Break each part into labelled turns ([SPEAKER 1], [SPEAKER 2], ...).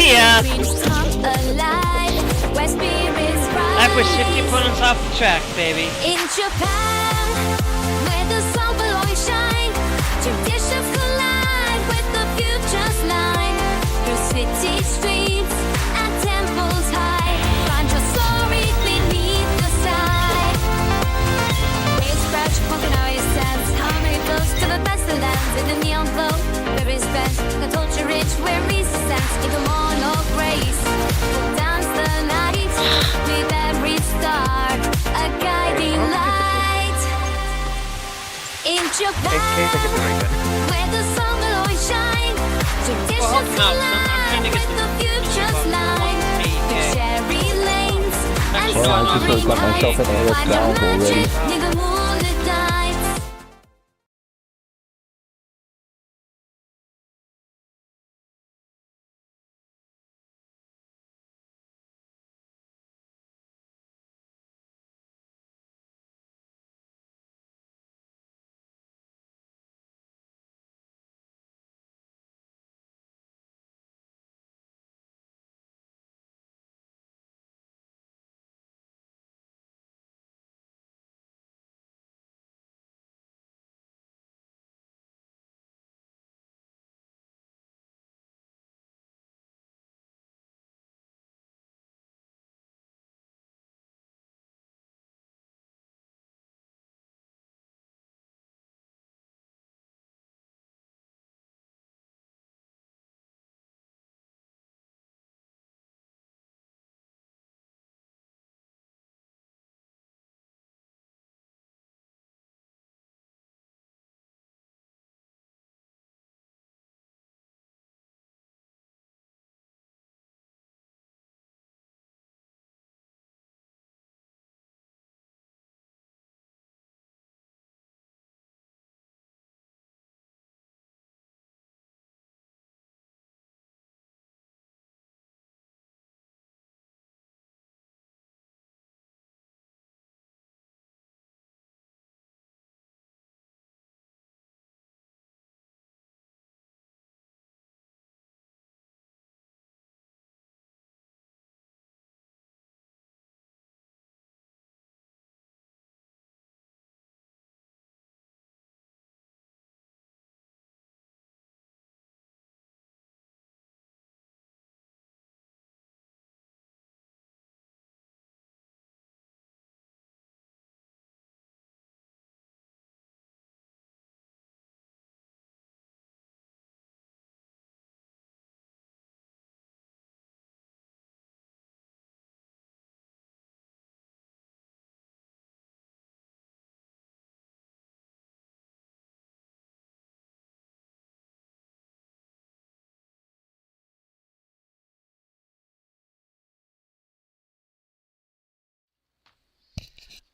[SPEAKER 1] ya! That was 50 points off the track, baby.
[SPEAKER 2] In Japan, where the sun will always shine, traditions collide with the future's line. Through city streets and temples high, find your story beneath the sky. Waves scratch, pumping our sense, harmony flows to the best of lands. In the neon glow, where is best, the culture rich, where resistance, even more no grace. We'll dance the night with every star, a guiding light. In Japan, where the sun will always shine, traditions collide with the future's line. The cherry lanes and soaring heights, find your magic near the moonlit nights.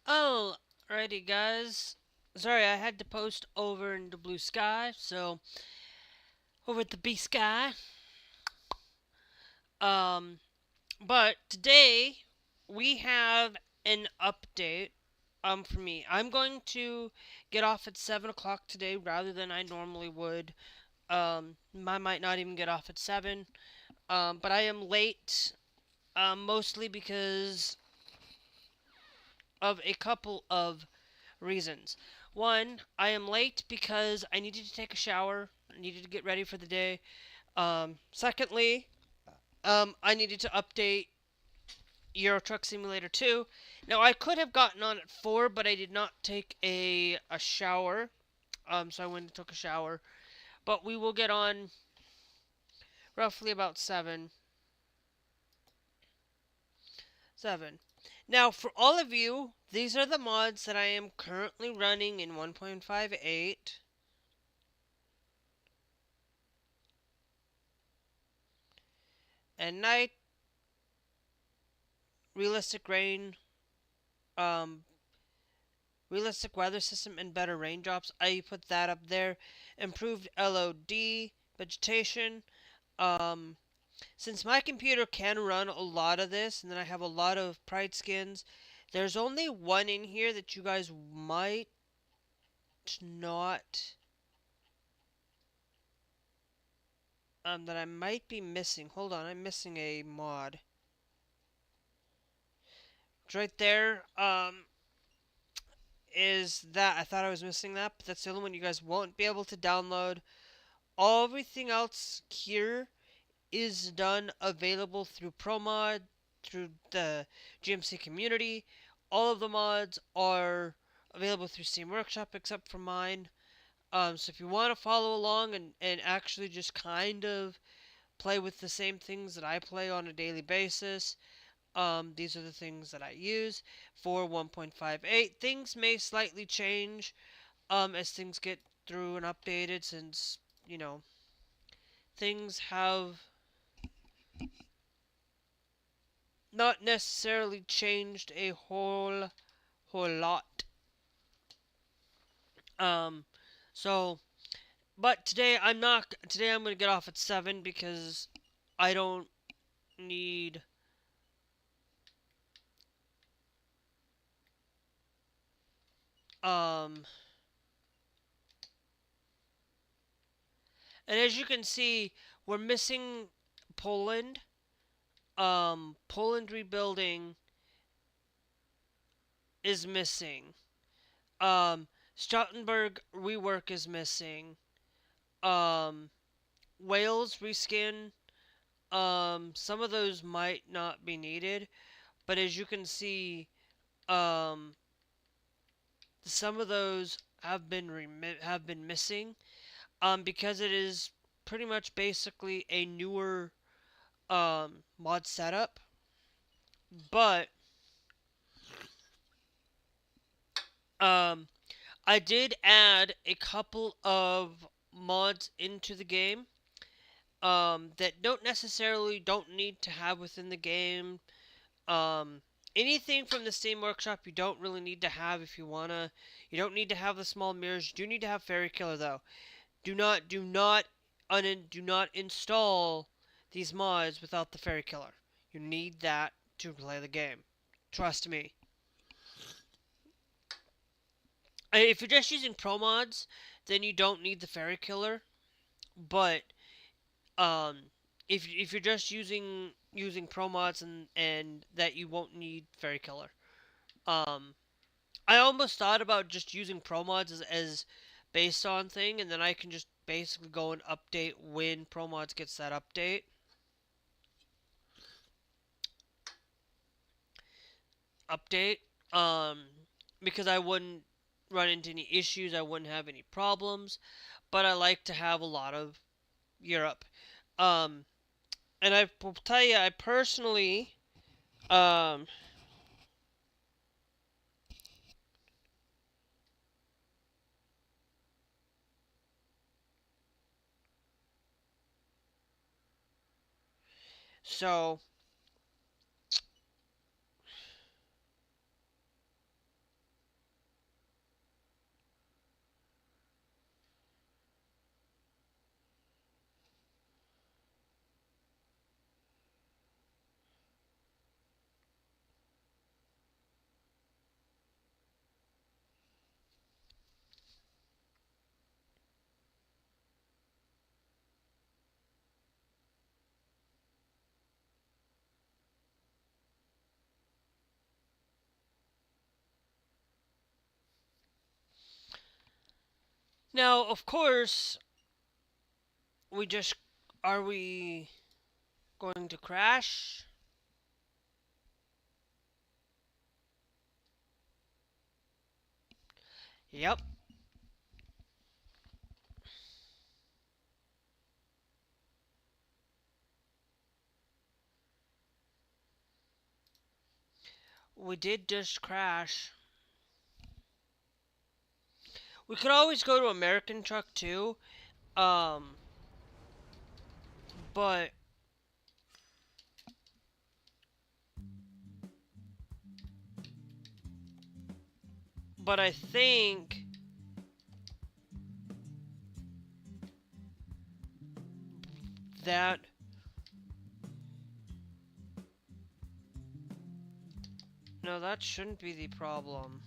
[SPEAKER 1] Alrighty, guys. Sorry, I had to post over in the blue sky, so over at the B sky. But today we have an update. For me, I'm going to get off at 7 o'clock today rather than I normally would. I might not even get off at 7. But I am late. Mostly because of a couple of reasons. One, I am late because I needed to take a shower. I needed to get ready for the day. Secondly, I needed to update Euro Truck Simulator 2. Now, I could have gotten on at 4, but I did not take a shower. So I went and took a shower. But we will get on roughly about 7. Now, for all of you, these are the mods that I am currently running in 1.58. And night, realistic rain, realistic weather system, and better raindrops. I put that up there. Improved LOD, vegetation. Since my computer can run a lot of this, and then I have a lot of Pride skins, there's only one in here that you guys might not that I might be missing. Hold on, I'm missing a mod. It's right there. Is that I thought I was missing that, but that's the only one you guys won't be able to download. Everything else here is done available through ProMod, through the GMC community. All of the mods are available through Steam Workshop except for mine. So if you want to follow along and actually just kind of play with the same things that I play on a daily basis, these are the things that I use for 1.58. Things may slightly change as things get through and updated since, you know, things have not necessarily changed a whole lot. Um, so, but today I'm not. Today I'm gonna get off at 7 because I don't need. Um, and as you can see, we're missing Poland. Poland rebuilding is missing. Stoutenburg rework is missing. Um, Wales reskin. Some of those might not be needed, but as you can see, um, some of those have been missing. Because it is pretty much basically a newer mod setup, but um, I did add a couple of mods into the game that don't need to have within the game. Um, Anything from the Steam Workshop you don't really need to have if you wanna. You don't need to have the small mirrors. You do need to have Fairy Killer though. Do not install these mods without the Fairy Killer. You need that to play the game. Trust me. If you're just using pro mods, then you don't need the Fairy Killer. But um, if you're just using pro mods and that you won't need Fairy Killer. Um, I almost thought about just using pro mods as based on thing, and then I can just basically go and update when pro mods gets that update. Update. Um, because I wouldn't run into any issues, I wouldn't have any problems. But I like to have a lot of Europe. Um, and I will tell you, I personally, um, so now of course we just are we going to crash? Yep. We did just crash. We could always go to American Truck too. Um, but I think that no, that shouldn't be the problem.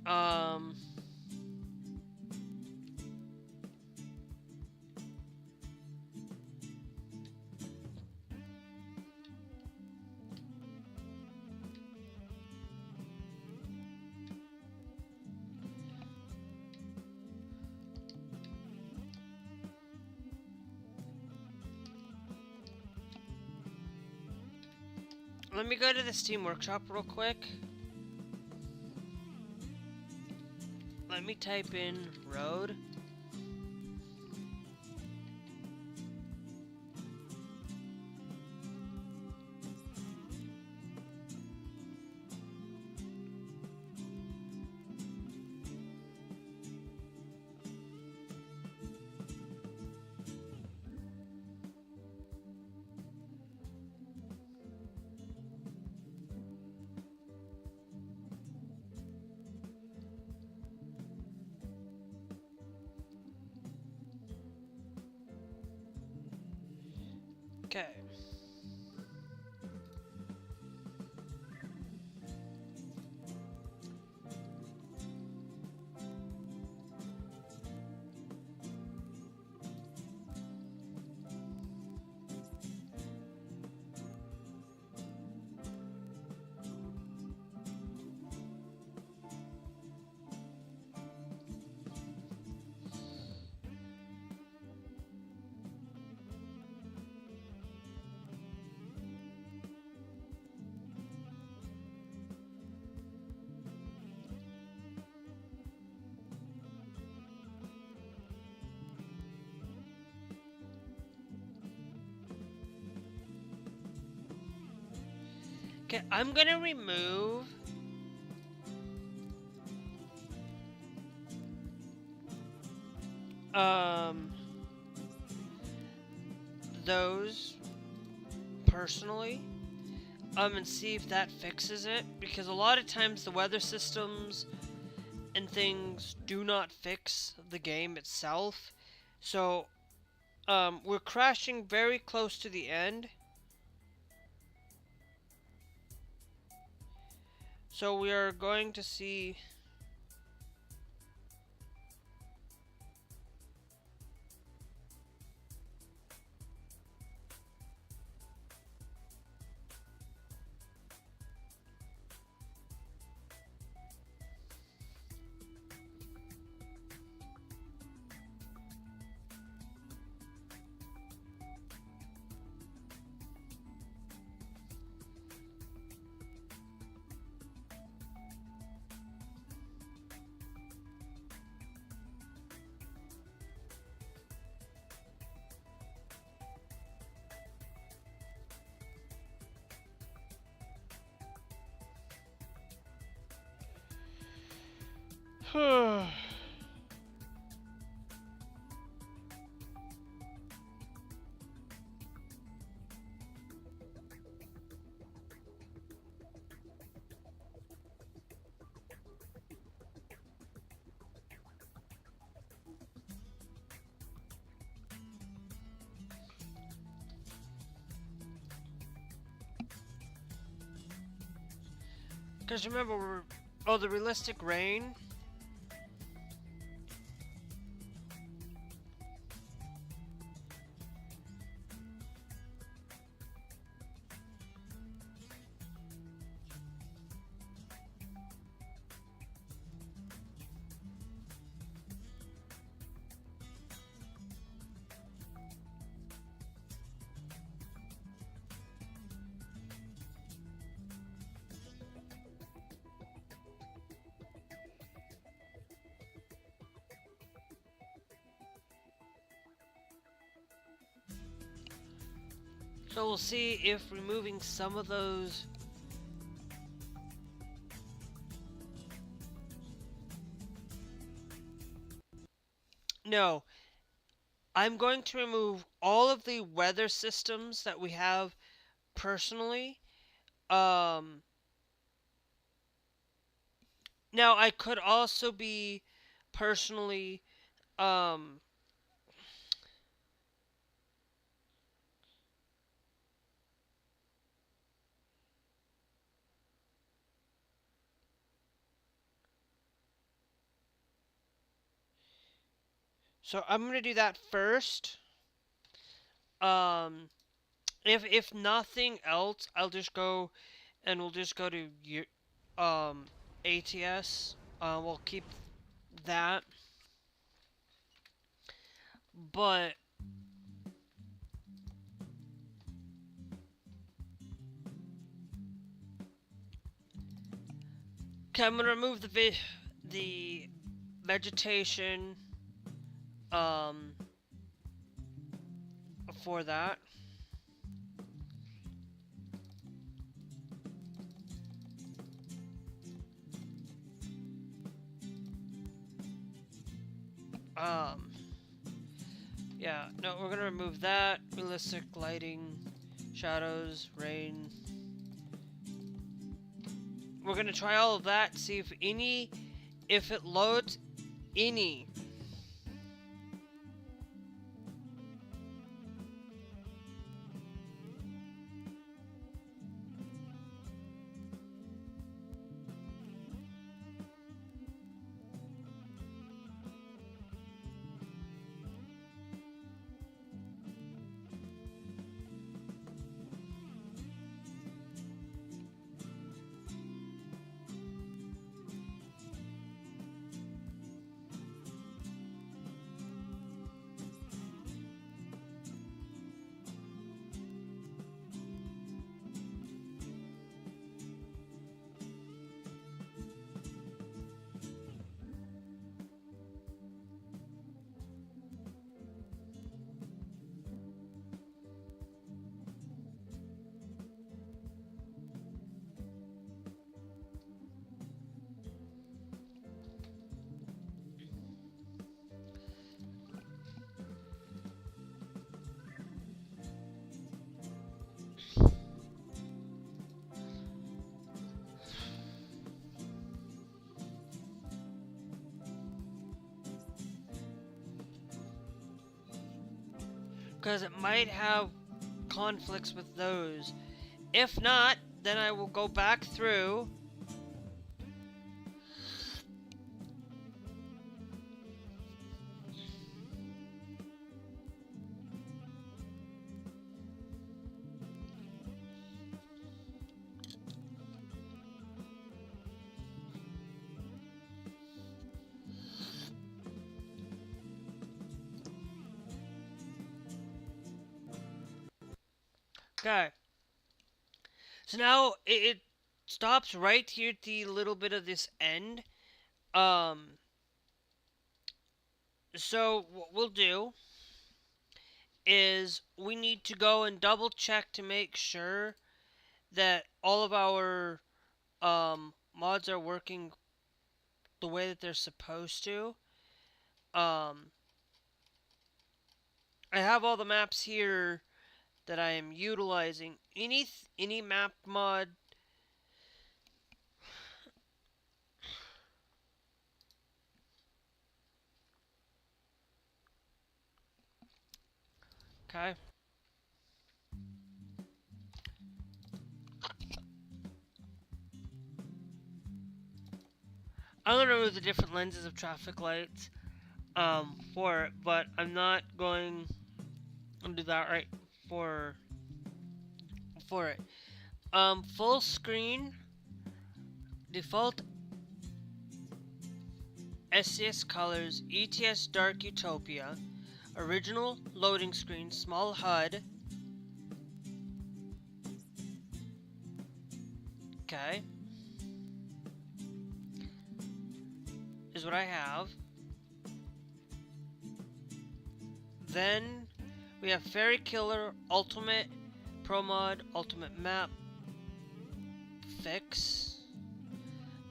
[SPEAKER 1] Um, Let me go to the Steam Workshop real quick. Let me type in road. Okay. Okay, I'm gonna remove um those personally and see if that fixes it, because a lot of times the weather systems and things do not fix the game itself. So we're crashing very close to the end. So we are going to see. Because remember, the realistic rain. So we'll see if removing some of those. No, I'm going to remove all of the weather systems that we have personally. Um, Now I could also be personally um So I'm gonna do that first. Um, if nothing else, I'll just go and we'll just go to ATS. We'll keep that, but okay, I'm gonna remove the vegetation um for that. Um, yeah, no, we're gonna remove that. Realistic lighting, shadows, rain. We're gonna try all of that, see if it loads any. Because it might have conflicts with those. If not, then I will go back through. Okay. So now it stops right here at the little bit of this end. Um, so what we'll do is we need to go and double check to make sure that all of our mods are working the way that they're supposed to. Um, I have all the maps here that I am utilizing. Any map mod. Okay. I'm gonna remove the different lenses of traffic lights for it, but I'm not going to do that right for it. Full screen, default SCS colors, ETS Dark Utopia, original loading screen, small HUD. Okay. Is what I have. Then we have Fairy Killer, Ultimate, Pro Mod, Ultimate Map, Fix,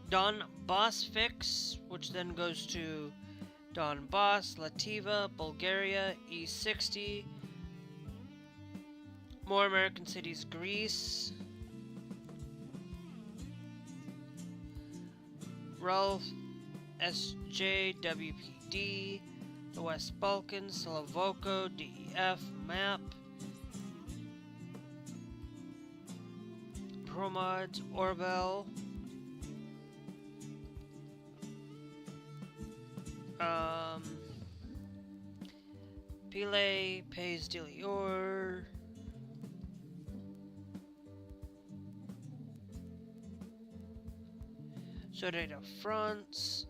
[SPEAKER 1] Don Boss Fix, which then goes to Don Boss, Lativa, Bulgaria, E60, More American Cities, Greece, Ralph, SJWPD, the West Balkans, Slovoko, DEF, Map, Promods, Orbel, Pile, Pays de Lior. Soleil de France.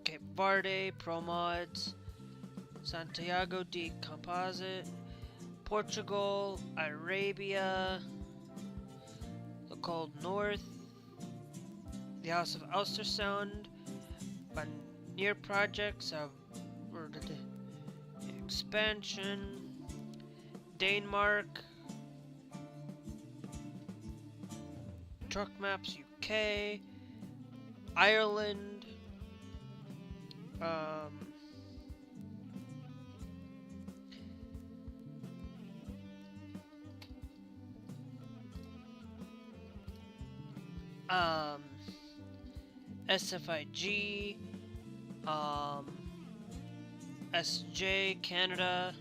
[SPEAKER 1] Cape Verde, Promods. Santiago de Composite. Portugal, Arabia. The Cold North. The House of Ulstersound. Near projects of expansion. Denmark. Truck Maps UK. Ireland. SFIG, SJ Canada,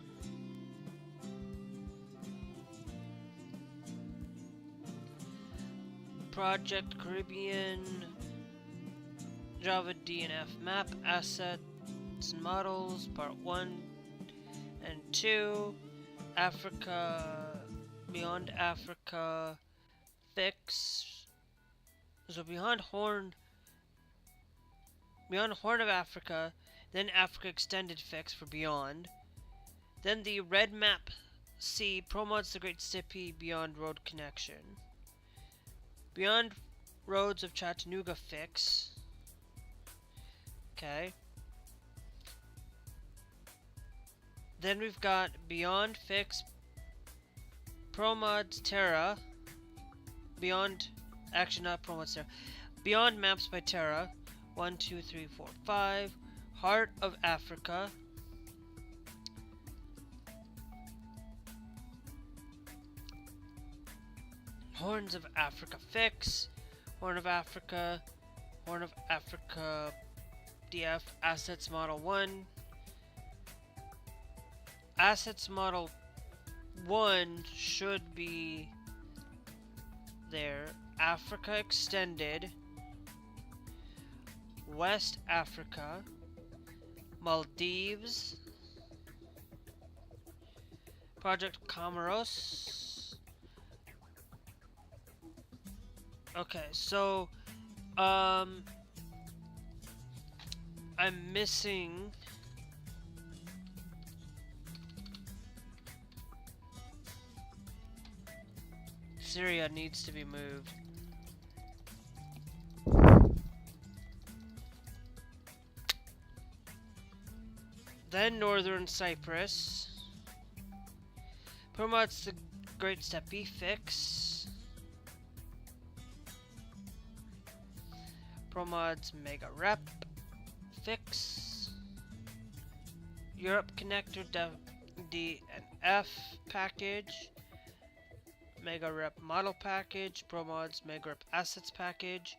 [SPEAKER 1] Project Caribbean, Java DNF Map Assets and Models Part 1 and 2, Africa, Beyond Africa, Fix. So Beyond Horn of Africa, then Africa Extended Fix for Beyond, then the Red Map C Promotes the Great Stippy Beyond Road Connection, Beyond Roads of Chattanooga Fix, okay, then we've got Beyond Fix Promods Terra, Beyond, actually not Promods Terra, Beyond Maps by Terra, 1, 2, 3, 4, 5. Heart of Africa. Horns of Africa Fix. Horn of Africa. Horn of Africa DF. Assets Model 1. Assets Model 1 should be there. Africa Extended. West Africa, Maldives, Project Comoros. Okay, so I'm missing Syria needs to be moved. Then Northern Cyprus. Promotes the Great Steppe Fix. Promods Mega Rep Fix. Europe Connector D and F Package. Mega Rep Model Package. Promods Mega Rep Assets Package.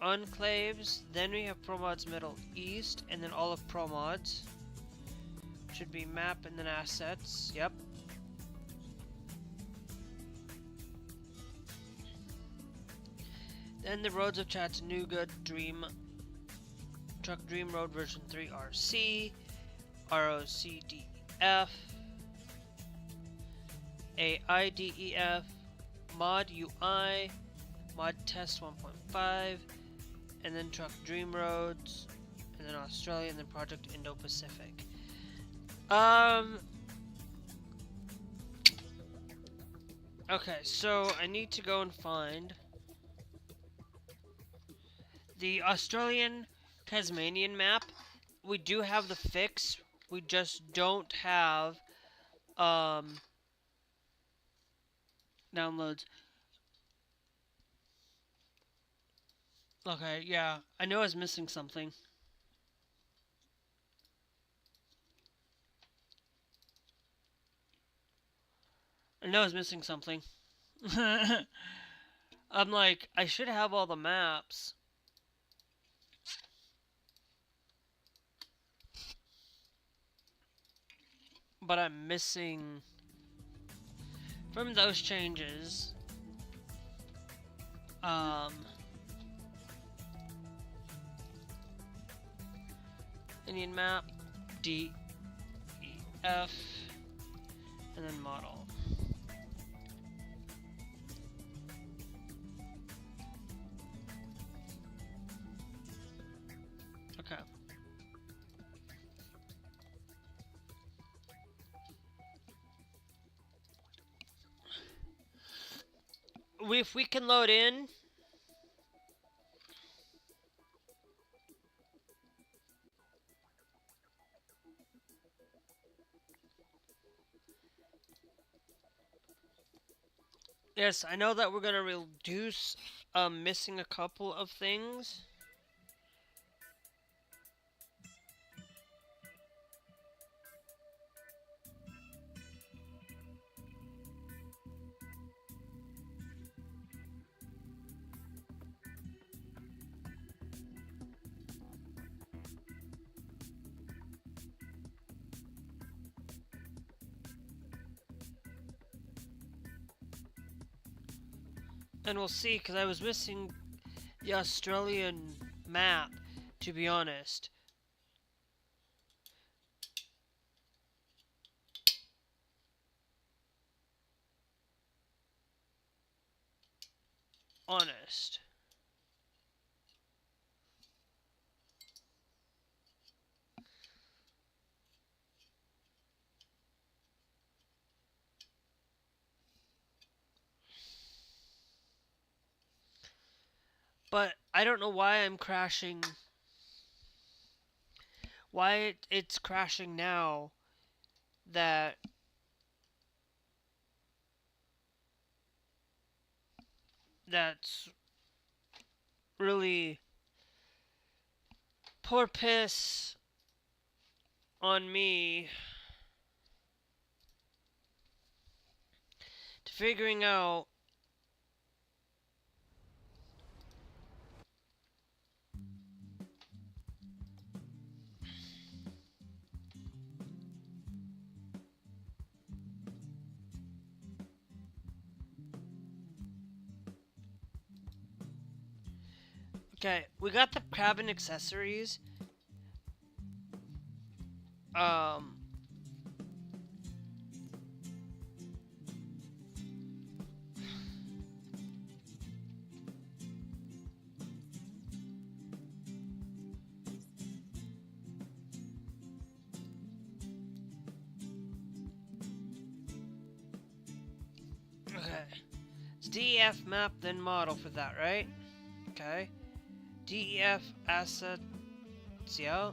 [SPEAKER 1] Enclaves. Then we have Promods Middle East, and then all of Promods. Should be map and then assets. Yep. Then the Roads of Chattanooga Truck Dream Road version 3 RC, ROCDF, AIDEF, Mod UI, Mod Test 1.5, and then Truck Dream Roads, and then Australia, and then Project Indo-Pacific. Okay, so I need to go and find the Australian Tasmanian map. We do have the fix, we just don't have downloads. Okay, yeah, I know I was missing something. I know I was missing something. I'm like, I should have all the maps. But I'm missing from those changes. Indian map, D, E, F, and then model. Okay. If we can load in. Yes, I know that we're gonna reduce missing a couple of things. And we'll see, because I was missing the Australian map, to be honest. Honest. But I don't know why I'm crashing. Why it's crashing now. That's really poor piss on me to figuring out okay, we got the cabin accessories. Um Okay. It's DEF map, then model for that, right? Okay. DEF assets, yeah.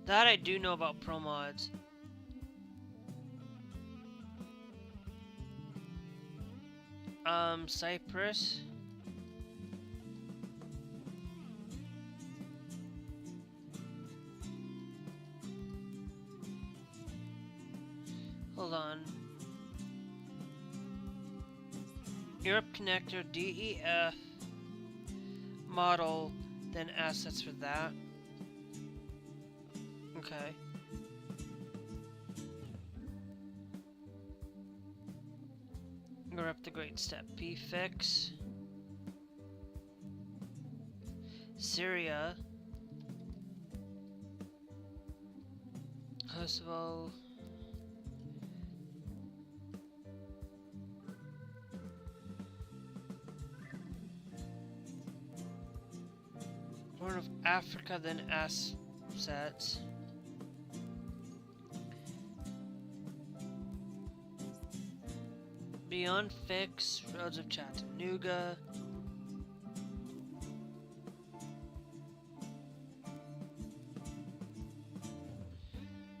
[SPEAKER 1] That I do know about pro mods. Cypress. Hold on. Europe connector, DEF, model, then assets for that. Okay. We're up the great step. P-fix. Syria. Kosovo. Horn of Africa, then assets. Beyond Fix, Roads of Chattanooga.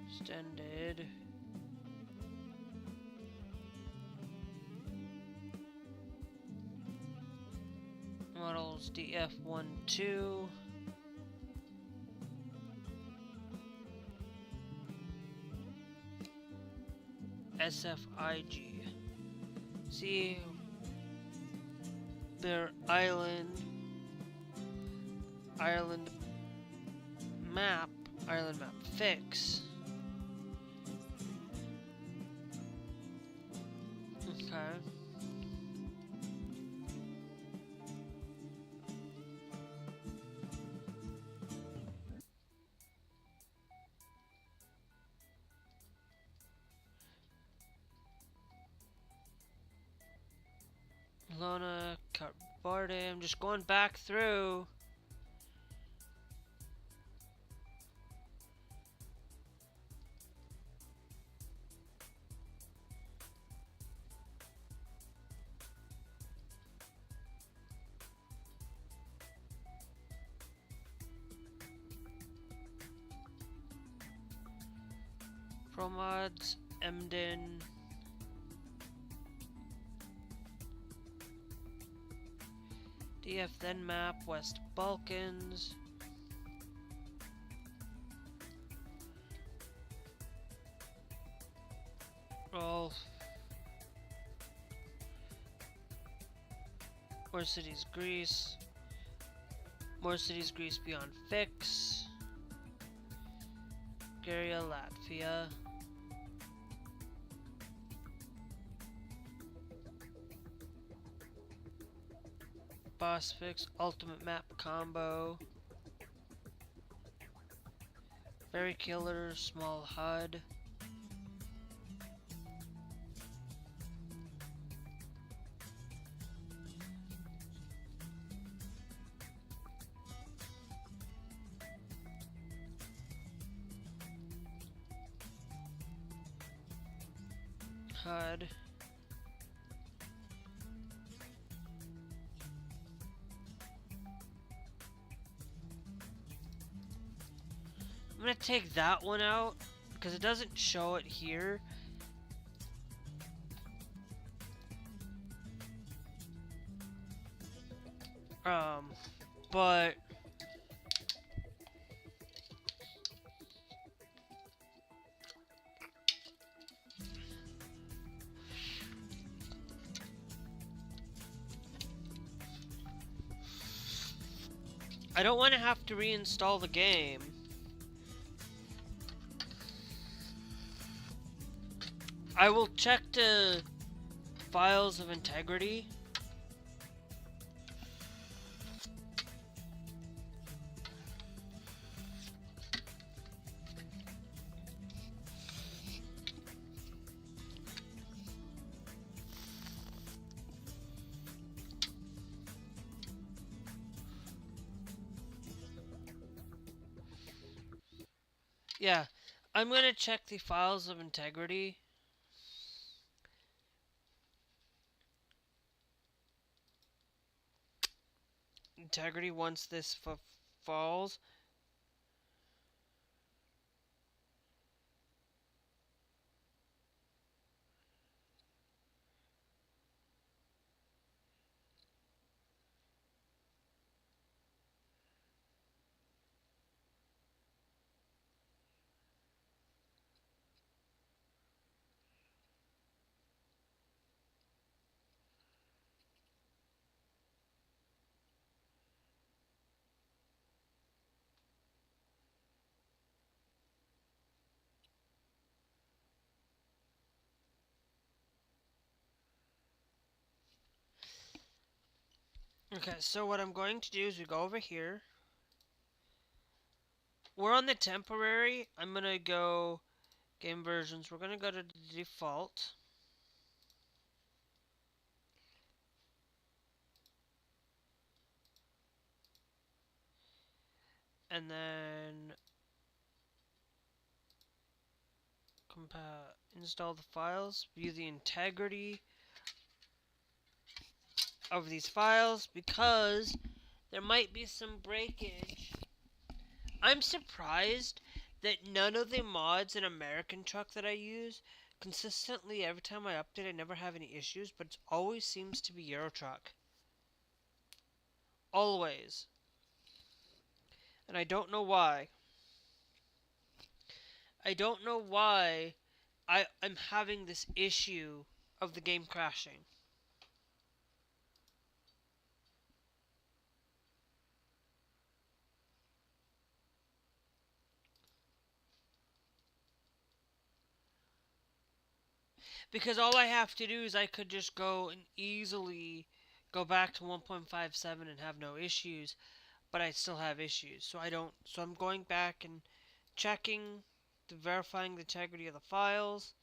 [SPEAKER 1] Extended. Models DF12. SFIG. See their Ireland map fix. Okay. Lona, Carbarde. I'm just going back through. Promods, Emden. DF then map, West Balkans. All. More cities, Greece. More cities, Greece beyond fix. Bulgaria, Latvia. Boss fix, ultimate map combo. Very killer, small HUD. HUD. I'm gonna take that one out because it doesn't show it here. But I don't want to have to reinstall the game. I will check the files of integrity. Yeah, I'm gonna check the files of integrity. Integrity once this falls. Okay, so what I'm going to do is we go over here. We're on the temporary. I'm gonna go game versions. We're gonna go to the default. And then install the files, view the integrity of these files because there might be some breakage. I'm surprised that none of the mods in American Truck that I use consistently, every time I update, I never have any issues, but it always seems to be Euro Truck. Always. And I don't know why. I don't know why I'm having this issue of the game crashing. Because all I have to do is I could just go and easily go back to 1.57 and have no issues, but I still have issues. So I'm going back and checking, verifying the integrity of the files.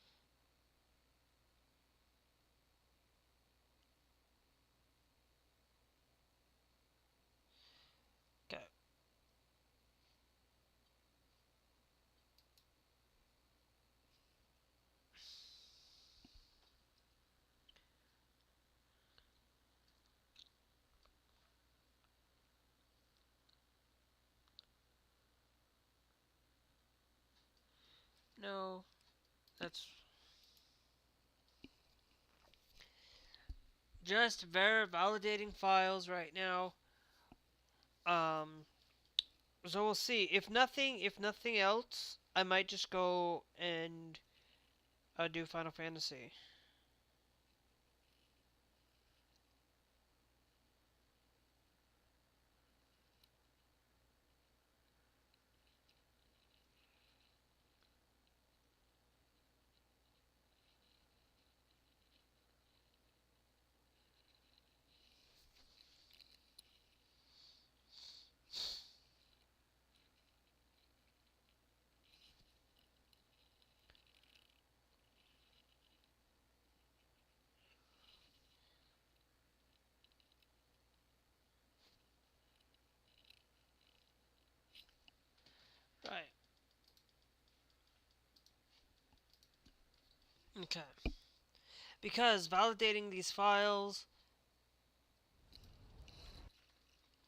[SPEAKER 1] No, that's just validating files right now. Um, so we'll see. If nothing else, I might just go and do Final Fantasy. Right. Okay. Because validating these files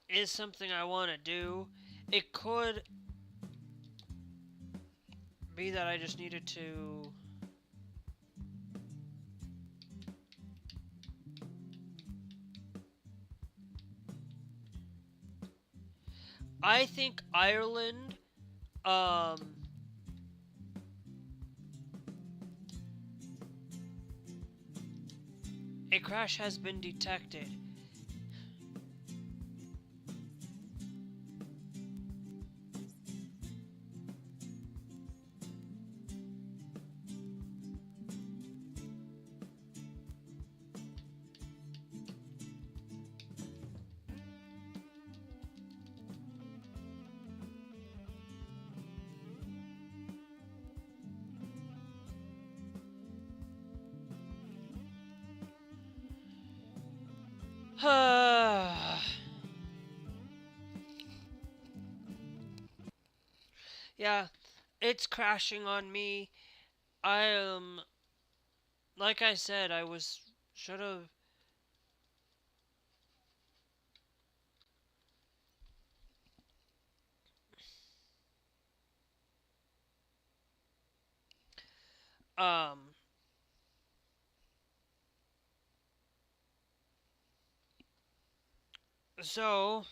[SPEAKER 1] is something I want to do. It could be that I just needed to. I think Ireland, um, a crash has been detected. Yeah, it's crashing on me. I like I said, I was should have. Um, so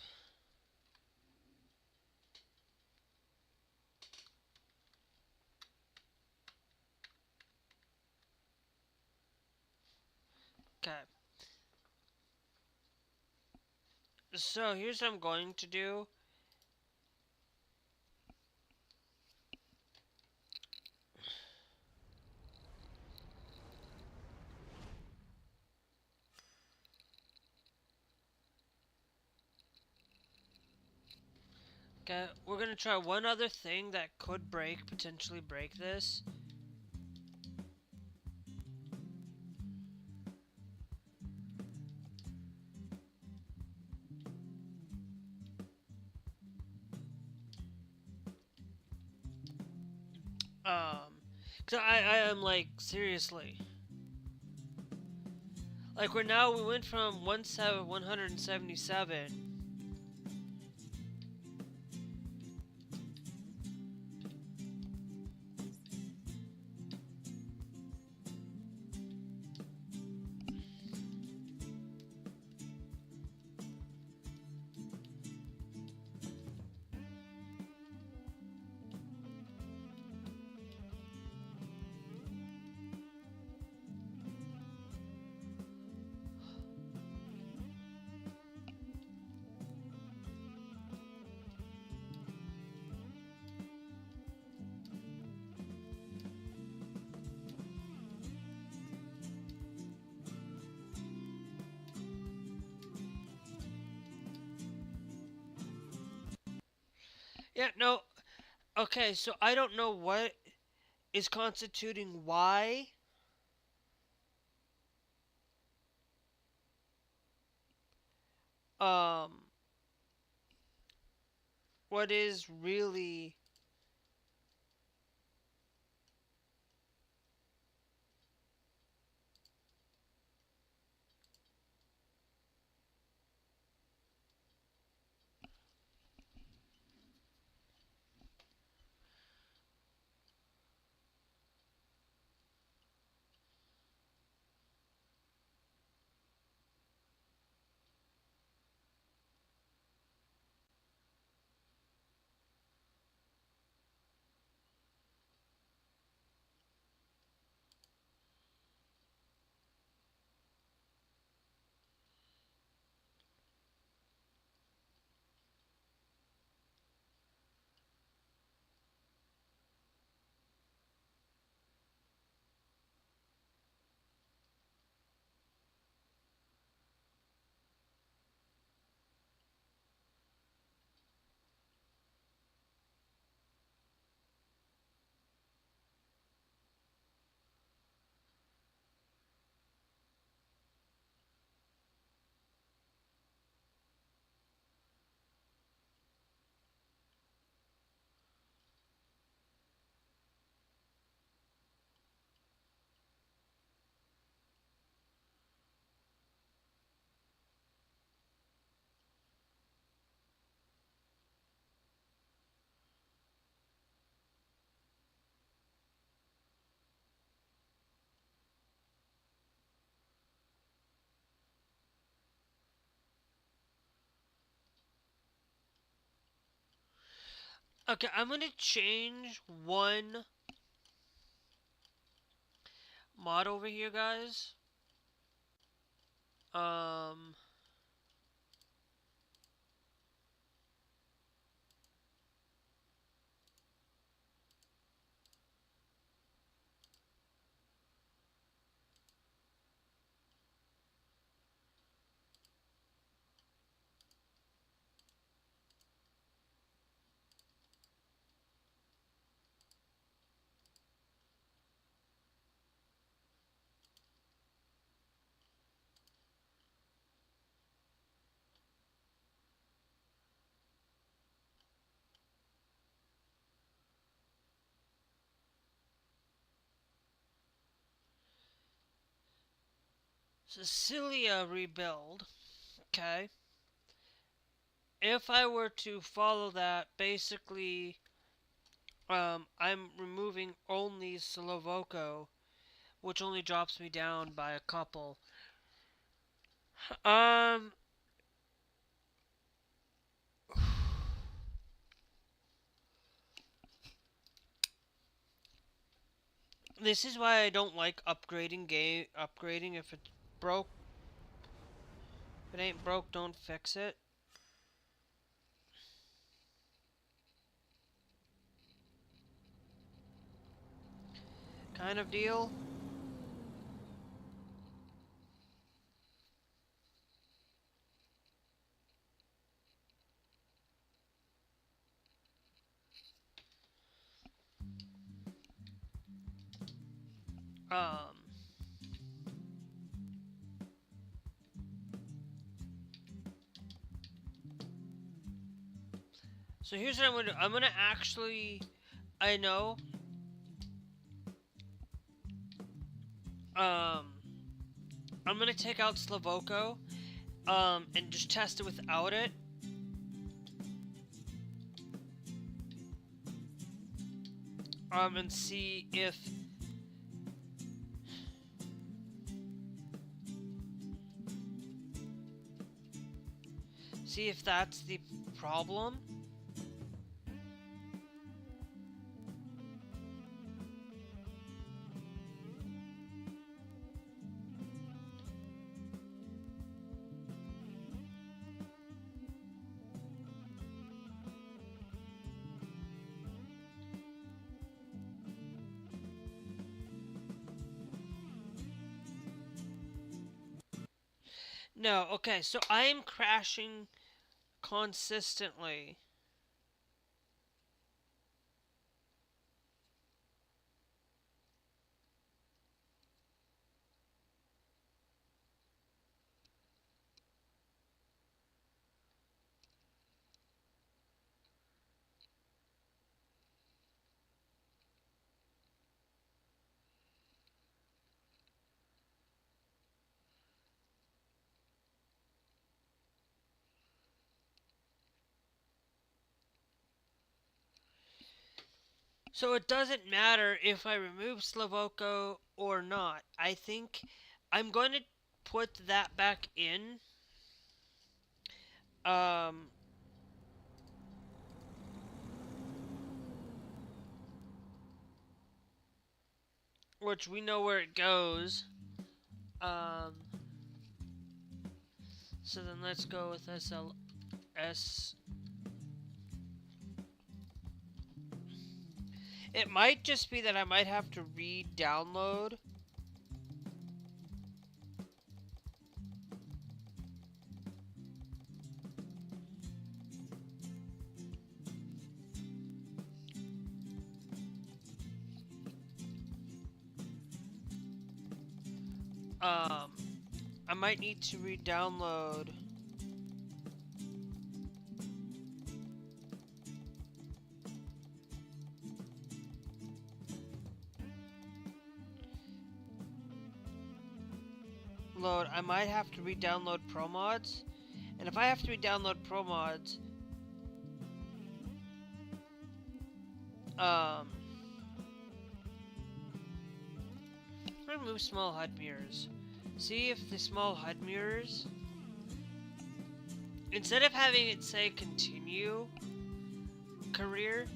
[SPEAKER 1] okay. So here's what I'm going to do. Okay, we're gonna try one other thing that could potentially break this. Cause I am like seriously. Like we went from 177. Yeah, no. Okay, so I don't know what is constituting why. Um, what is really. Okay, I'm gonna change one mod over here, guys. Um, Cecilia rebuild. Okay. If I were to follow that, basically, I'm removing only Slovoko, which only drops me down by a couple. Um, this is why I don't like upgrading if it's broke. If it ain't broke, don't fix it. Kind of deal. Um, so here's what I'm gonna do. I'm gonna actually, I know, um, I'm gonna take out Slovoko, and just test it without it. And see if that's the problem. No, okay, so I am crashing consistently. So it doesn't matter if I remove Slovoko or not. I think I'm going to put that back in. Um, which we know where it goes. Um, so then let's go with SLS. It might just be that I might have to re-download. I might need to re-download. I might have to re-download Pro Mods. And if I have to re-download Pro Mods, remove small HUD mirrors. See if the small HUD mirrors, instead of having it say continue career,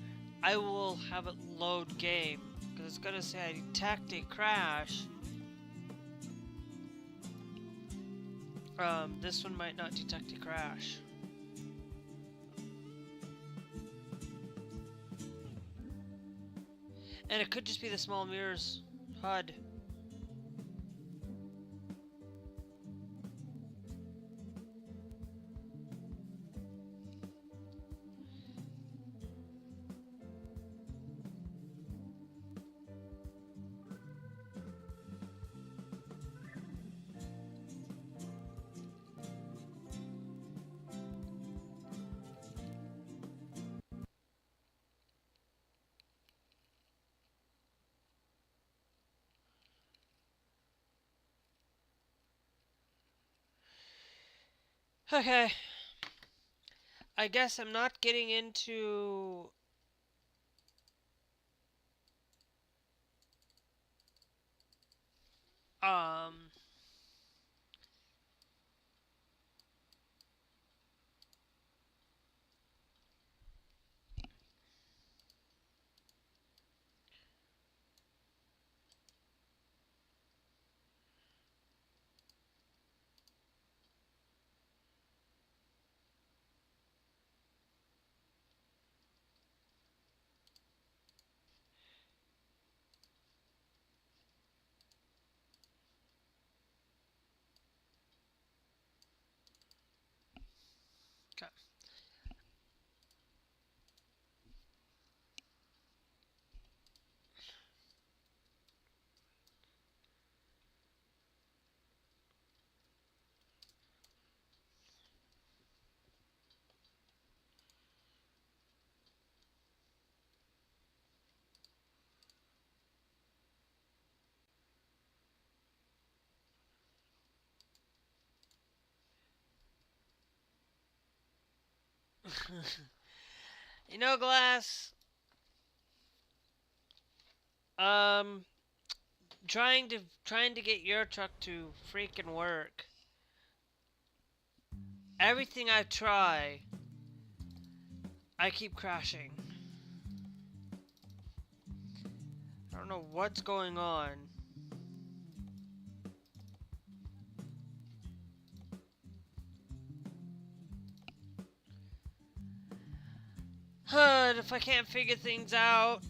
[SPEAKER 1] I will have it load game because it's gonna say I detect a crash. This one might not detect a crash. And it could just be the small mirrors HUD. Okay. I guess I'm not getting into um okay. You know, Glass, um trying to get your truck to freaking work. Everything I try, I keep crashing. I don't know what's going on. If I can't figure things out.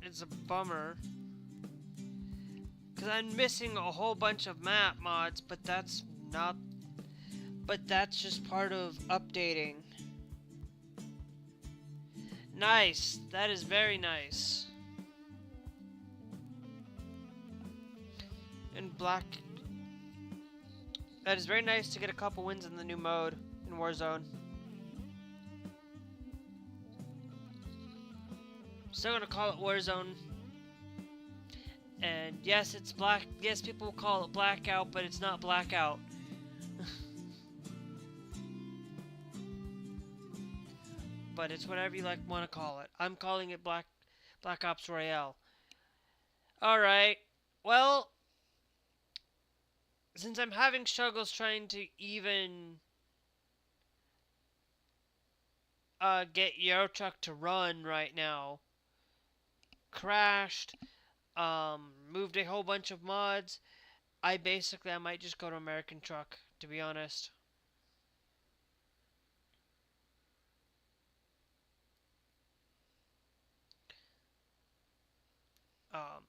[SPEAKER 1] It's a bummer. Because I'm missing a whole bunch of map mods, but that's not. But that's just part of updating. Nice. That is very nice. And black. That is very nice to get a couple wins in the new mode in Warzone. Still gonna call it Warzone. And yes, it's black. Yes, people will call it blackout, but it's not blackout. But it's whatever you like want to call it. I'm calling it Black Ops Royale. All right. Well, since I'm having struggles trying to even get your truck to run right now, crashed, moved a whole bunch of mods. I might just go to American Truck, to be honest. Um,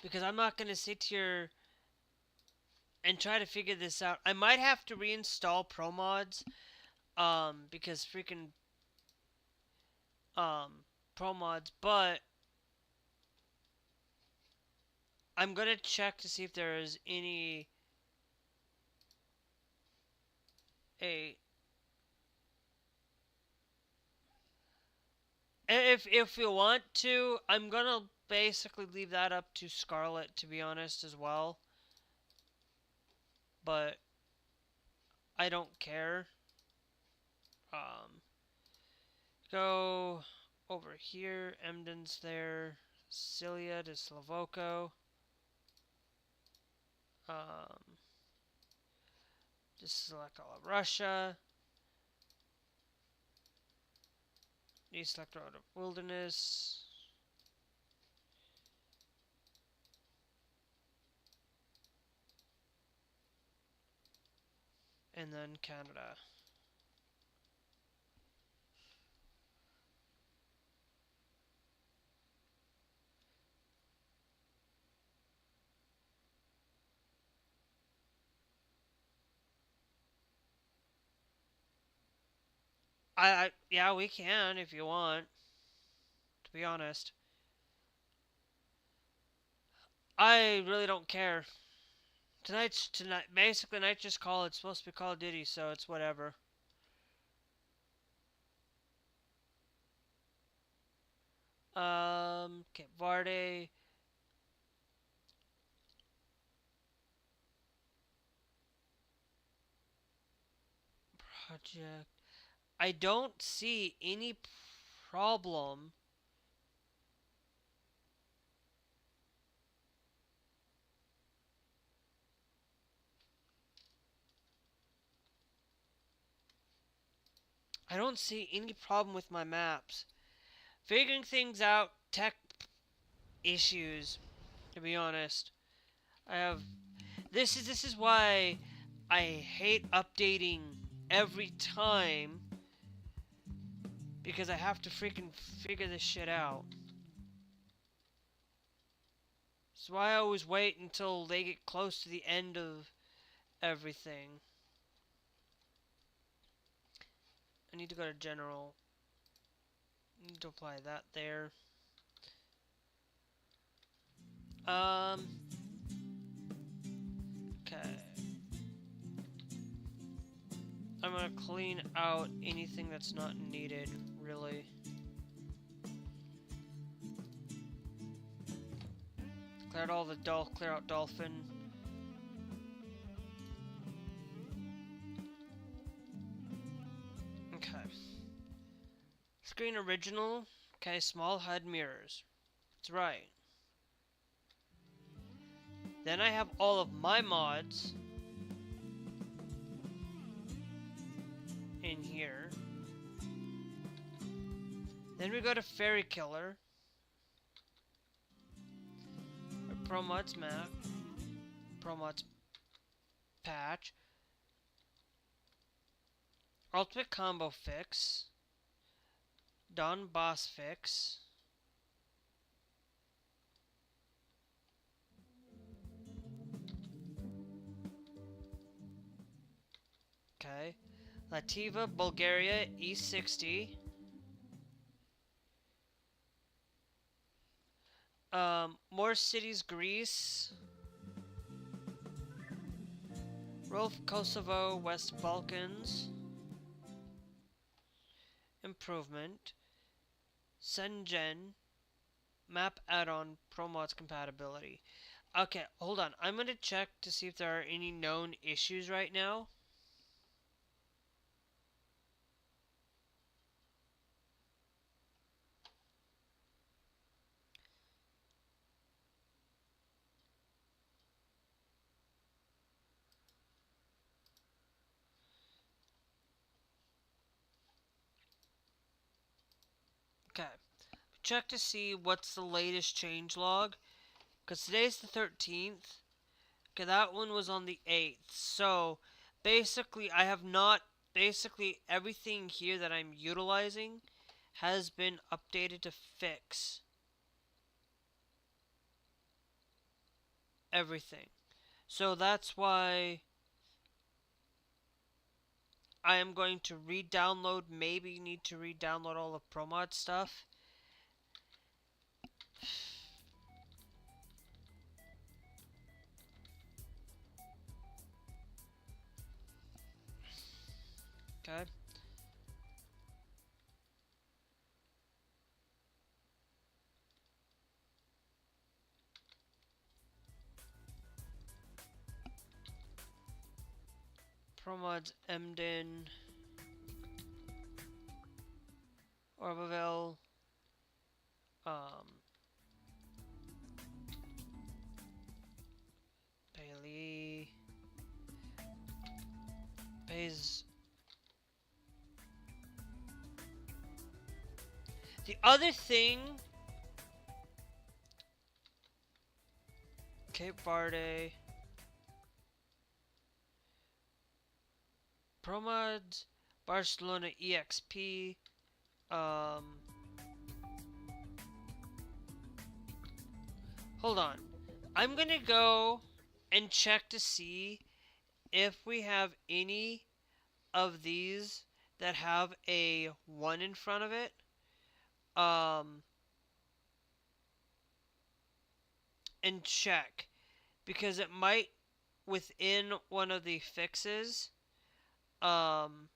[SPEAKER 1] because I'm not gonna sit here and try to figure this out. I might have to reinstall Pro Mods, because freaking Pro Mods, but I'm gonna check to see if there is any a if you want to, I'm gonna basically leave that up to Scarlet, to be honest, as well. But I don't care. Um, go over here. Emden's there. Cilia to Slavoko. Um, Just select all of Russia. Deselect all of Wilderness. And then Canada. Yeah, we can if you want, to be honest. I really don't care. Basically tonight's just it's supposed to be Call of Duty, so it's whatever. Okay, Varde. Project. I don't see any problem. I don't see any problem with my maps. Figuring things out, tech issues, to be honest. I have this is why I hate updating every time because I have to freaking figure this shit out. That's why I always wait until they get close to the end of everything. I need to go to general. I need to apply that there. Okay. I'm gonna clean out anything that's not needed, really. Clear out dolphin. Okay. Screen original. Okay, small HUD mirrors. That's right. Then I have all of my mods in here. Then we go to Fairy Killer. Pro Mods map. Pro Mods patch. Ultimate combo fix. Don boss fix. Okay. Lativa, Bulgaria, E60. More cities, Greece. Rolf, Kosovo, West Balkans. Improvement. Sengen. Map add-on, Pro Mods compatibility. Okay, hold on. I'm going to check to see if there are any known issues right now. Okay. Check to see what's the latest changelog. Because today's the 13th. Okay, that one was on the 8th. So, basically, I have not... Basically, everything here that I'm utilizing has been updated to fix everything. So, that's why I am going to re-download... Maybe need to re-download all the ProMod stuff. Okay. ProMods Emden, Orbaville, Bailey, other thing, Cape Verde, Promods, Barcelona EXP, hold on. I'm gonna go and check to see if we have any of these that have a 1 in front of it. And check, because it might, within one of the fixes, um,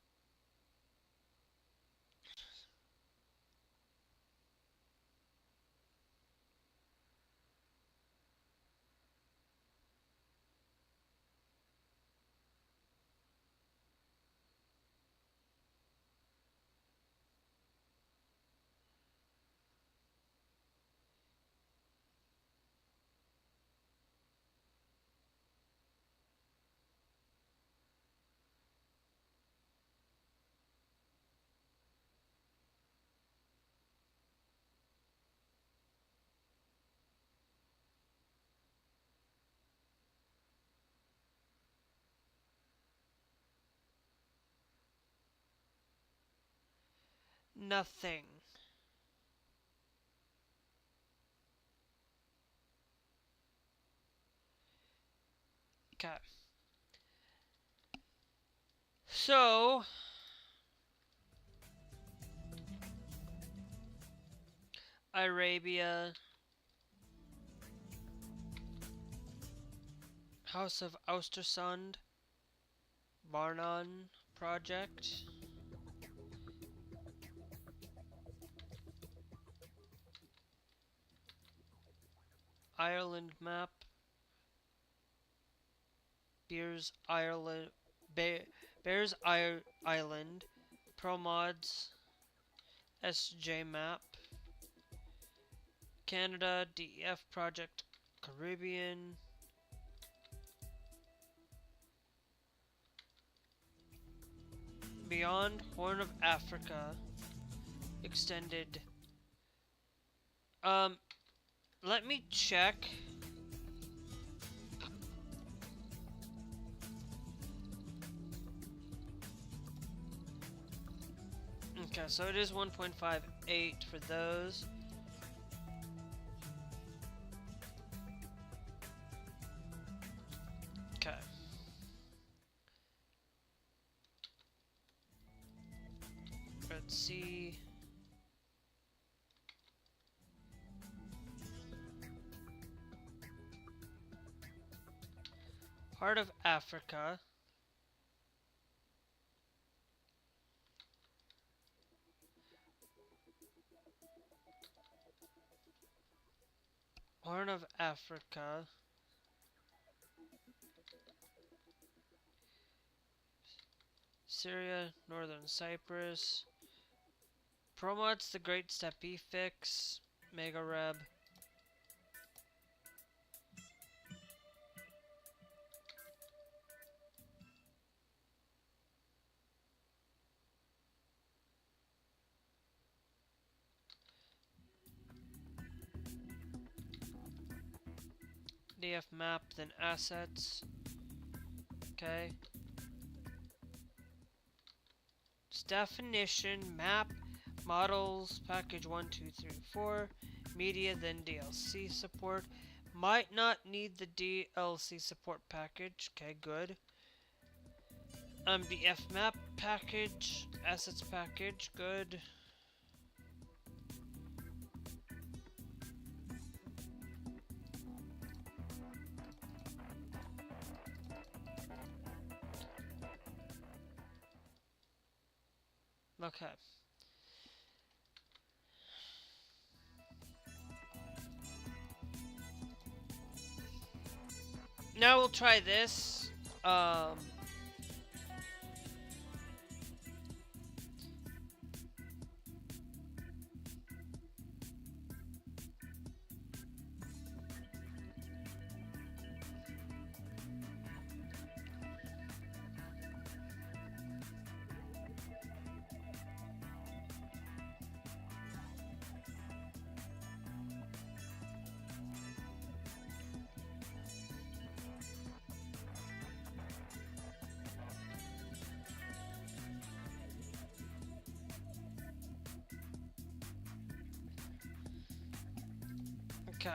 [SPEAKER 1] nothing. Okay. So, Arabia, House of Austersund, Barnon project, Ireland map, Bears Ireland, Bears Island, Promods, SJ map, Canada, DEF project, Caribbean, Beyond Horn of Africa, extended. Let me check. Okay, so it is 1.58 for those. Okay. Let's see. Heart of Africa. Horn of Africa. Syria, Northern Cyprus. Promotes the Great Steppe Fix. Mega Reb. DF map, then assets. Okay. Definition, map, models, package 1, 2, 3, 4, media, then DLC support. Might not need the DLC support package. Okay, good. DF map package, assets package, good. Okay. Now we'll try this. Okay.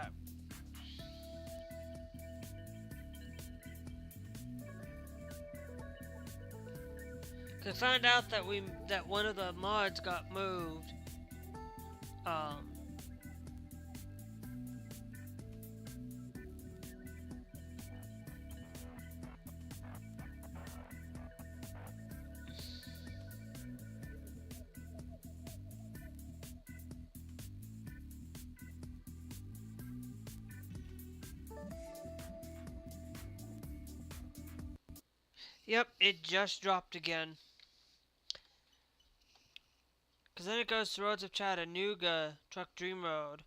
[SPEAKER 1] I found out that one of the mods got moved. Um, yep, it just dropped again. Because then it goes to Roads of Chattanooga, Truck Dream Road,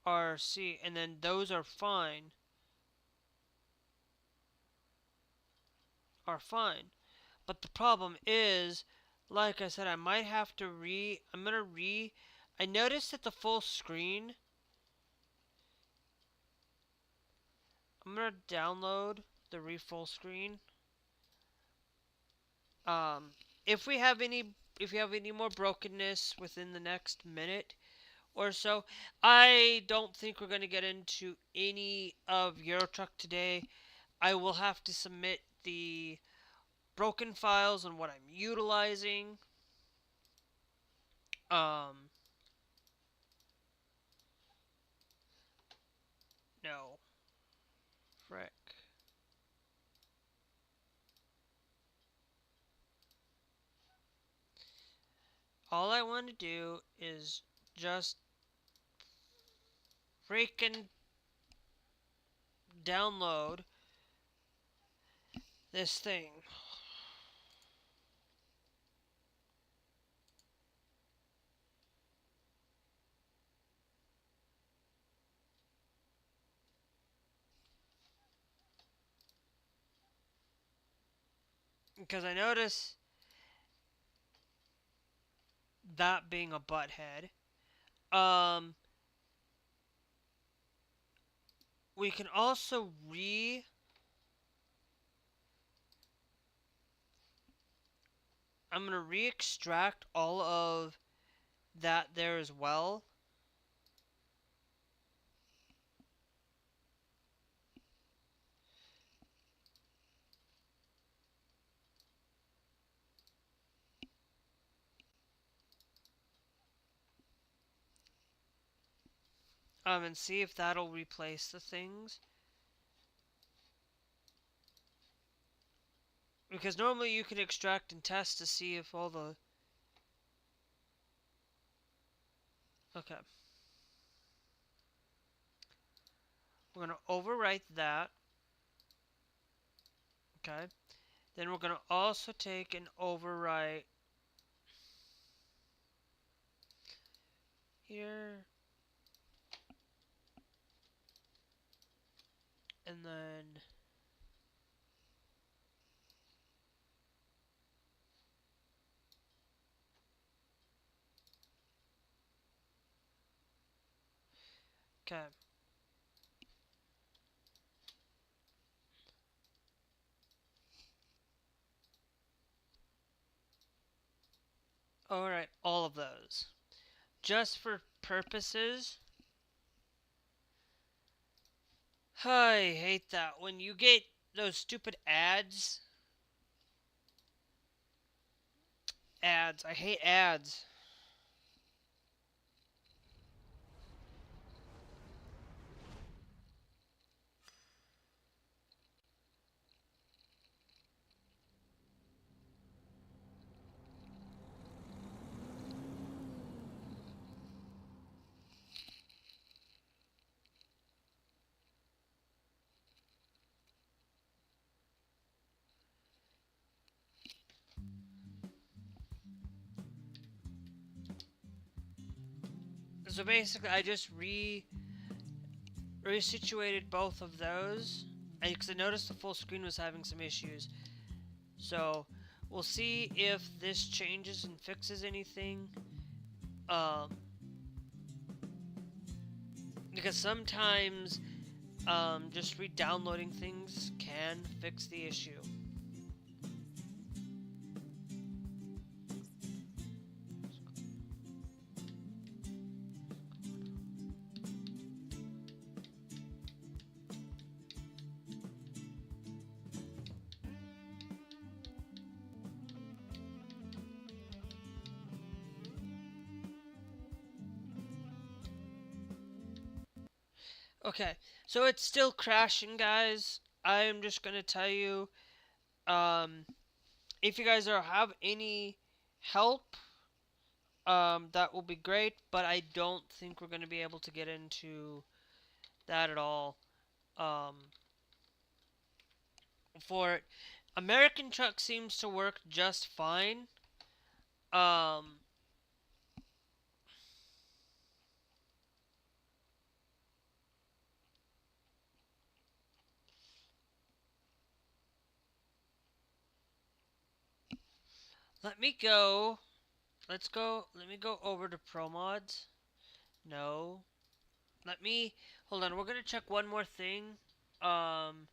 [SPEAKER 1] RC, and then those are fine. Are fine. But the problem is, like I said, I might have to I noticed that the full screen, I'm gonna download the full screen. Um, if we have any, if you have any more brokenness within the next minute or so, I don't think we're gonna get into any of Euro Truck today. I will have to submit the broken files on what I'm utilizing. Um, no, frick. All I want to do is just freaking download this thing. Because I notice that being a butthead. Um, we can also I'm going to re-extract all of that there as well. And see if that'll replace the things. Because normally you can extract and test to see if all the... Okay. We're going to overwrite that. Okay. Then we're going to also take and overwrite here. And then... Okay. Alright, all of those. Just for purposes. I hate that. When you get those stupid ads. Ads. I hate ads. So basically, I just resituated both of those. Because I noticed the full screen was having some issues. So, we'll see if this changes and fixes anything. Because sometimes, just re-downloading things can fix the issue. Okay, so it's still crashing, guys. I am just gonna tell you, um, if you guys have any help, that will be great. But I don't think we're gonna be able to get into that at all. Um, for it, American Truck seems to work just fine. Um, let me go. Let's go. Let me go over to Pro Mods. No. Let me hold on. We're gonna check one more thing. Um,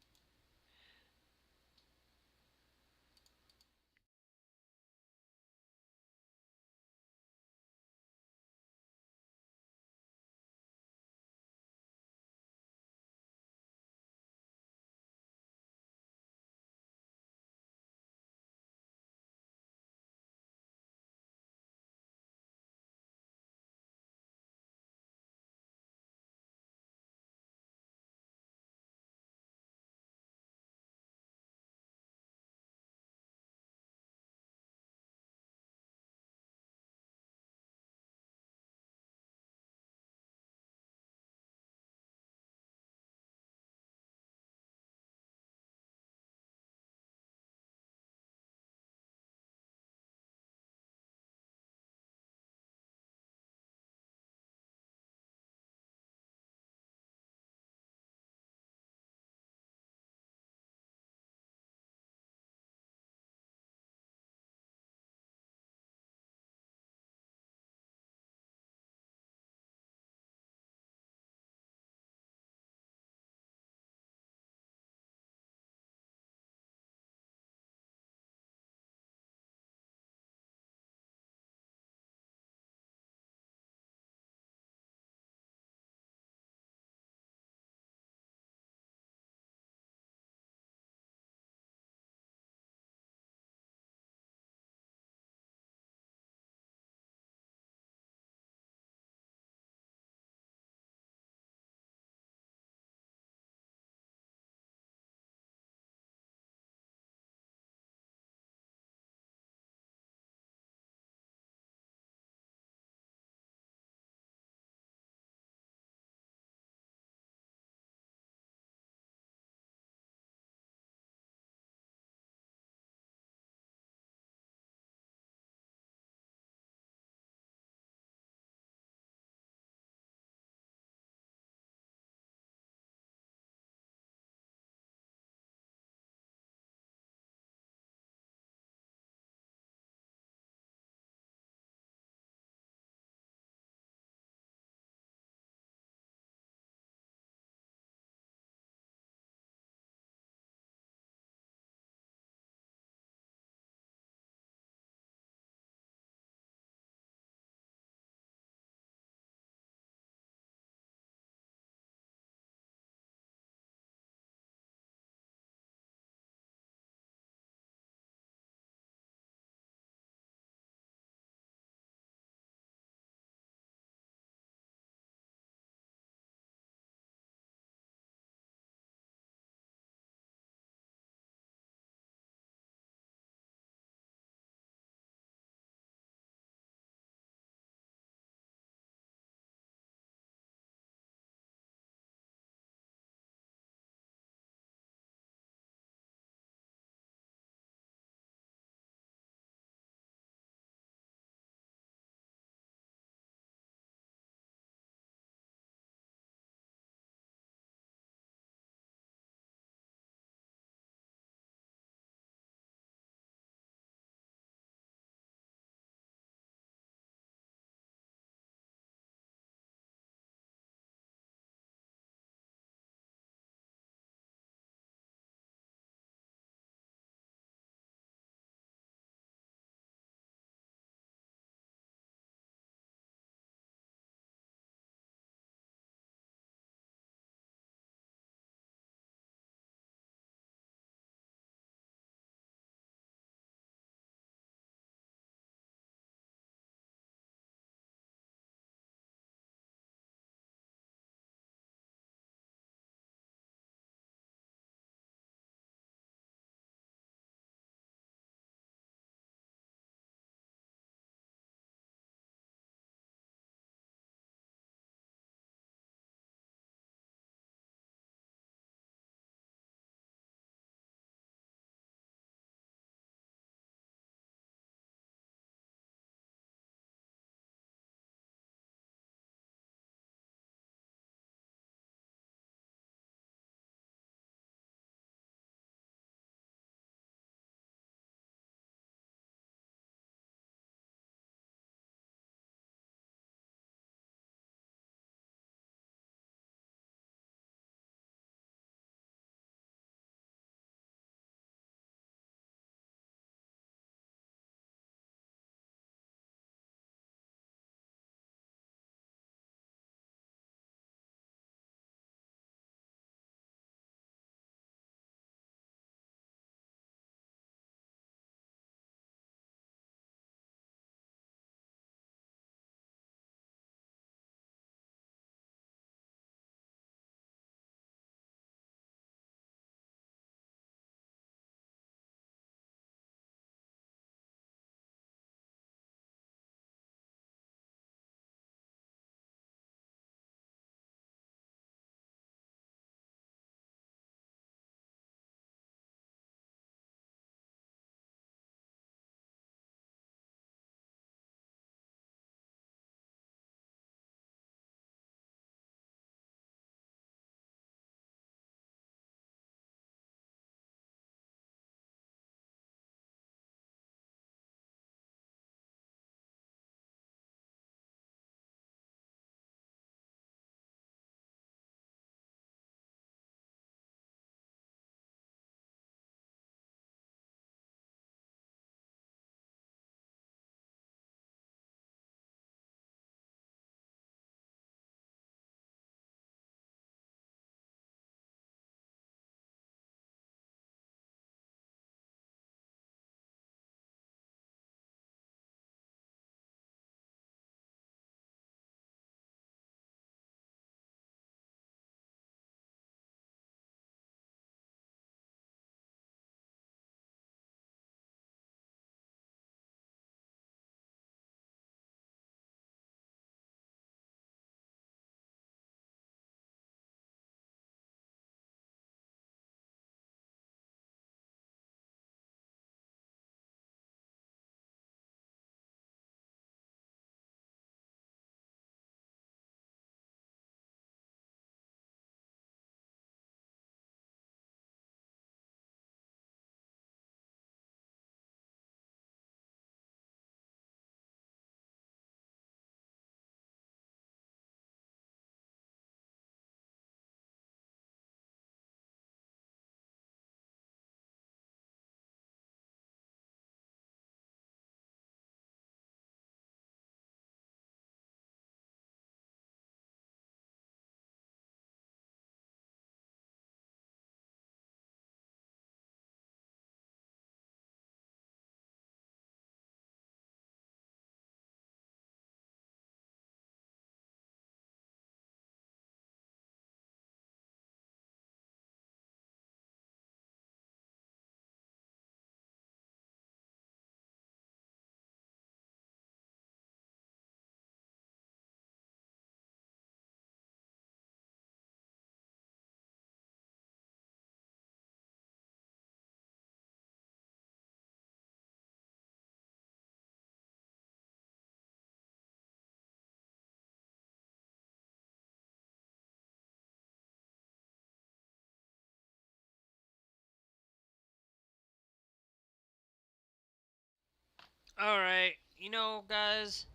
[SPEAKER 1] Alright, you know, guys,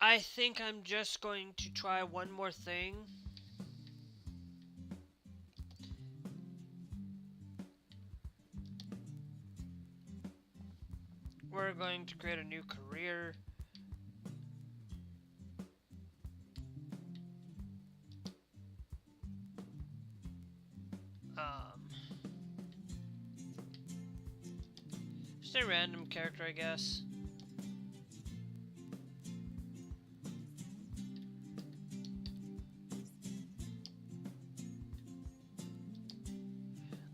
[SPEAKER 1] I think I'm just going to try one more thing. We're going to create a new career. Um, just a random character, I guess.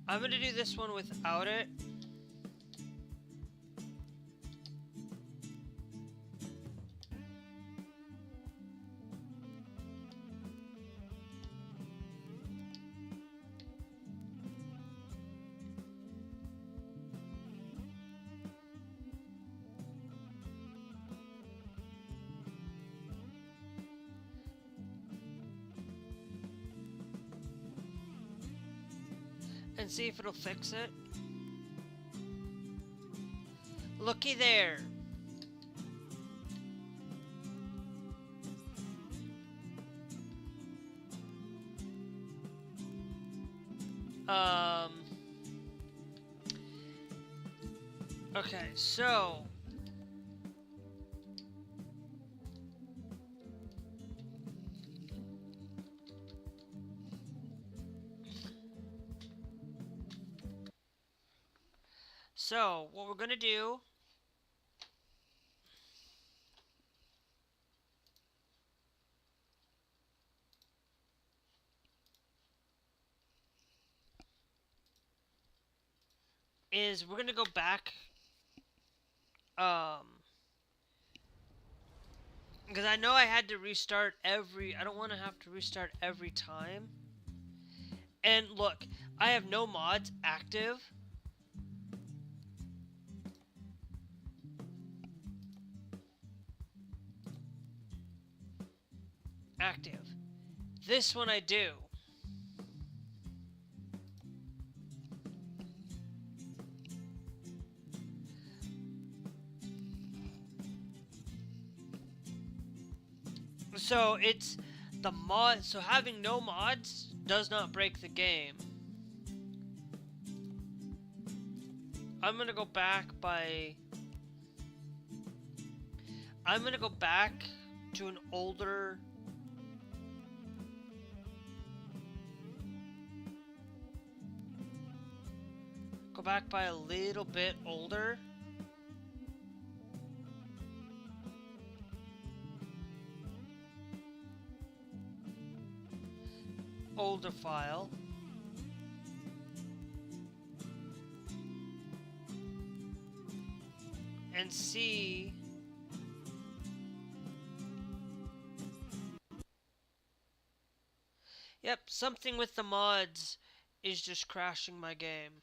[SPEAKER 1] I'm gonna do this one without it. And see if it'll fix it. Looky there. Um. Okay, so. So, what we're gonna do is we're gonna go back. Because I know I had to restart every. I don't want to have to restart every time. And look, I have no mods active. Active. This one I do. So it's the mod. So having no mods does not break the game. I'm gonna go back by. I'm gonna go back to an older. Go back by a little bit older. Older file. And see. Yep, something with the mods is just crashing my game.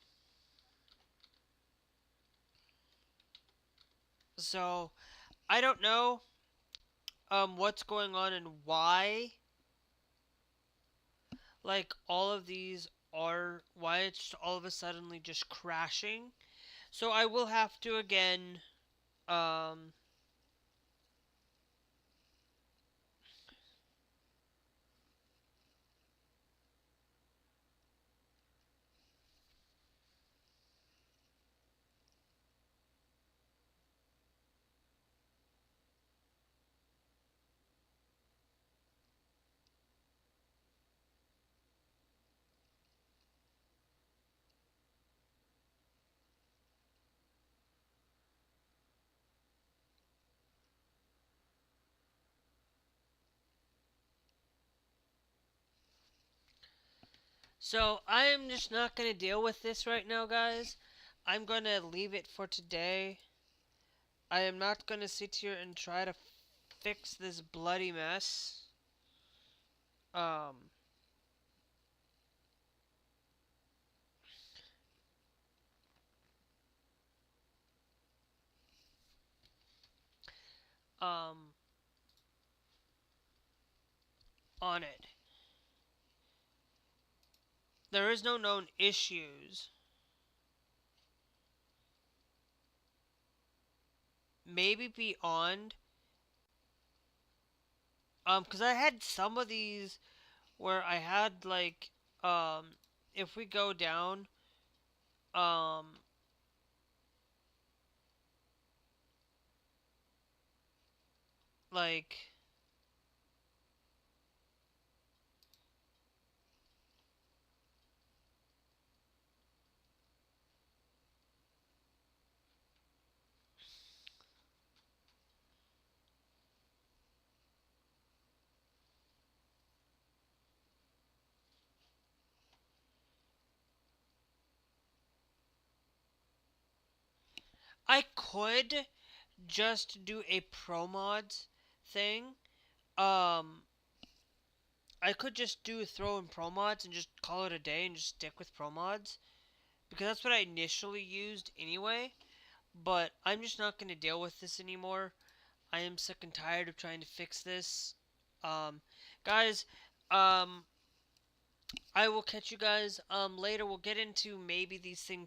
[SPEAKER 1] So, I don't know what's going on and why like all of these are why it's all of a suddenly just crashing. So I will have to again um so I am just not going to deal with this right now, guys. I'm going to leave it for today. I am not going to sit here and try to fix this bloody mess. Um um on it. There is no known issues. maybe beyond, because I had some of these where I had like, if we go down, um, like, I could just do a pro mods thing. Um, I could just do throw in pro mods and just call it a day and just stick with pro mods because that's what I initially used anyway. But I'm just not going to deal with this anymore. I am sick and tired of trying to fix this. Um, guys, um, I will catch you guys later. We'll get into maybe these things